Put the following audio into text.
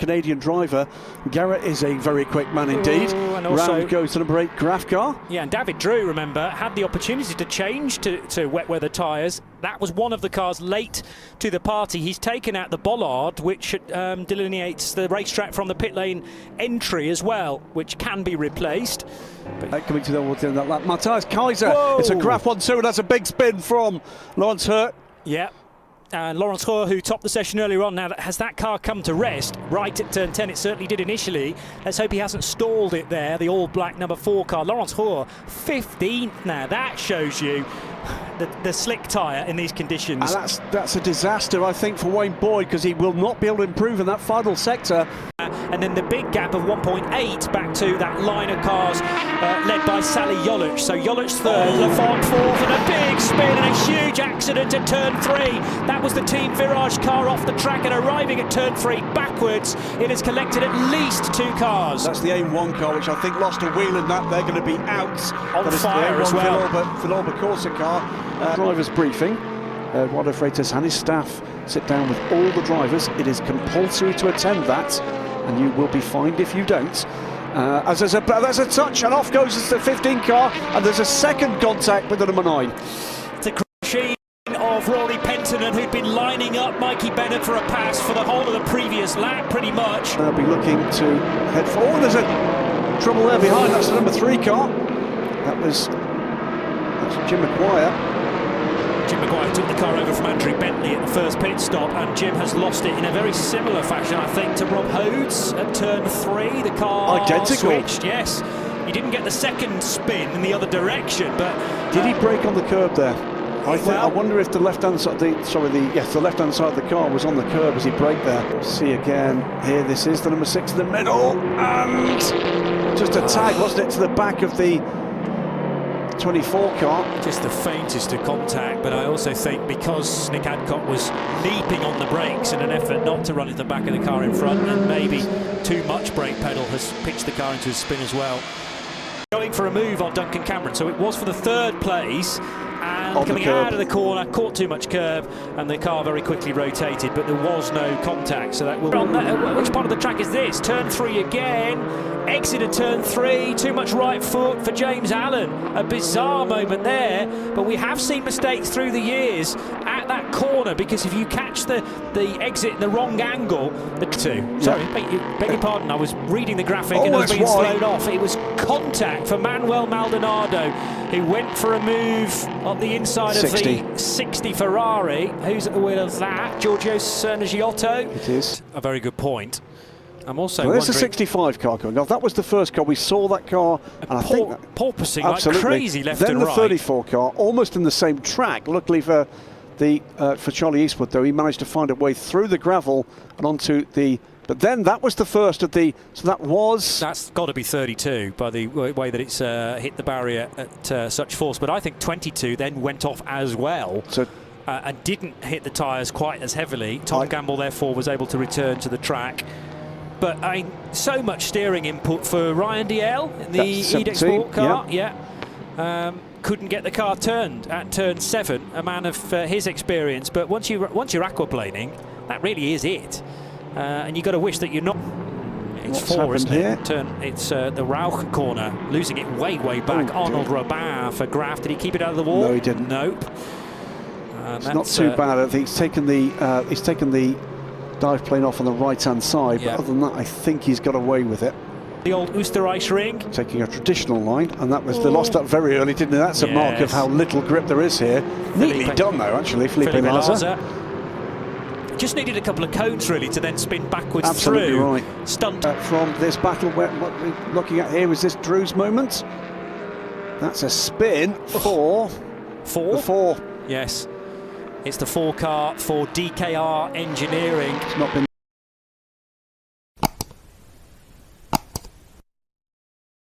Canadian driver. Garrett is a very quick man indeed. Ooh, and also, round goes to number 8, Graf car. Yeah, and David Drew, remember, had the opportunity to change to wet weather tyres. That was one of the cars late to the party. He's taken out the bollard, which delineates the racetrack from the pit lane entry as well, which can be replaced. Coming towards the end of that lap, Matthias Kaiser. Whoa. It's a Graf 1-2, and that's a big spin from Lawrence Hurt. Yeah. And Lawrence Hoare, who topped the session earlier on, now has that car come to rest right at turn 10? It certainly did initially. Let's hope he hasn't stalled it there, the all-black number 4 car. Lawrence Hoare, 15th now. That shows you the slick tyre in these conditions. And that's a disaster, I think, for Wayne Boyd, because he will not be able to improve in that final sector. And then the big gap of 1.8 back to that line of cars led by Sally Jolic. So Jolic's third, Lafont fourth, and a big spin and a huge accident at turn 3. That was the Team Virage car off the track, and arriving at turn 3 backwards, it has collected at least 2 cars. That's the AIM-1 car, which I think lost a wheel in that. They're going to be out. On fire as well. Villorba Corsa car. Driver's briefing. Eduardo Freitas and his staff sit down with all the drivers. It is compulsory to attend that, and you will be fined if you don't. As there's a touch, and off goes the 15 car, and there's a second contact with the number 9. It's a machine of Rory Penton, who'd been lining up Mikey Bennett for a pass for the whole of the previous lap, pretty much. They'll be looking to head forward. There's a trouble there behind. That's the number 3 car. That's Jim McGuire. Jim McGuire took the car over from Andrew Bentley at the first pit stop, and Jim has lost it in a very similar fashion, I think, to Rob Hodes at turn 3. The car identical. Switched, yes. He didn't get the second spin in the other direction, but did he brake on the curb there? I wonder if the left-hand side, the left-hand side of the car was on the curb as he braked there. See again here. This is the number 6 in the middle, and just a tag, wasn't it, to the back of the 24 car. Just the faintest of contact, but I also think because Nick Adcock was leaping on the brakes in an effort not to run into the back of the car in front, and maybe too much brake pedal has pitched the car into a spin as well. Going for a move on Duncan Cameron, so it was for the 3rd place, and coming out of the corner, caught too much curb, and the car very quickly rotated, but there was no contact. So that will. Which part of the track is this? Turn 3 again. Exit of turn 3, too much right foot for James Allen. A bizarre moment there, but we have seen mistakes through the years at that corner, because if you catch the exit in the wrong angle, beg your pardon, I was reading the graphic and it was being slowed off. It was contact for Manuel Maldonado, who went for a move on the inside of the 60 Ferrari. Who's at the wheel of that? Giorgio Sernagiotto. It is. A very good point. I'm also wondering... There's a 65 car going off. That was the first car. We saw that car, and I think porpoising like crazy left and right. Then the 34 car, almost in the same track. Luckily for Charlie Eastwood, though, he managed to find a way through the gravel and onto the... But then that was the first of the... So that was... That's got to be 32 by the way that it's hit the barrier at such force. But I think 22 then went off as well. So... and didn't hit the tyres quite as heavily. Tom Gamble, therefore, was able to return to the track. But so much steering input for Ryan DL in the Edex Sport car. Yeah. Couldn't get the car turned at turn 7. A man of his experience. But once you're aquaplaning, that really is it. And you've got to wish that you're not. It's What's 4, isn't here? it? It's the Rauch corner, losing it way back. Arnold Robin for Graf. Did he keep it out of the wall? No, he didn't. Nope. It's not too bad. I think he's taken the dive plane off on the right-hand side, but other than that, I think he's got away with it. The old Österreich ring. Taking a traditional line, and that was they lost that very early, didn't they? That's a mark of how little grip there is here. Neatly done, though, actually, Felipe Laza. Just needed a couple of cones, really, to then spin backwards Absolutely through. Right. Stunt. From this battle, what we're looking at here is this Drew's moment. That's a spin for... Four? The 4. Yes. It's the 4 car for DKR Engineering. It's not been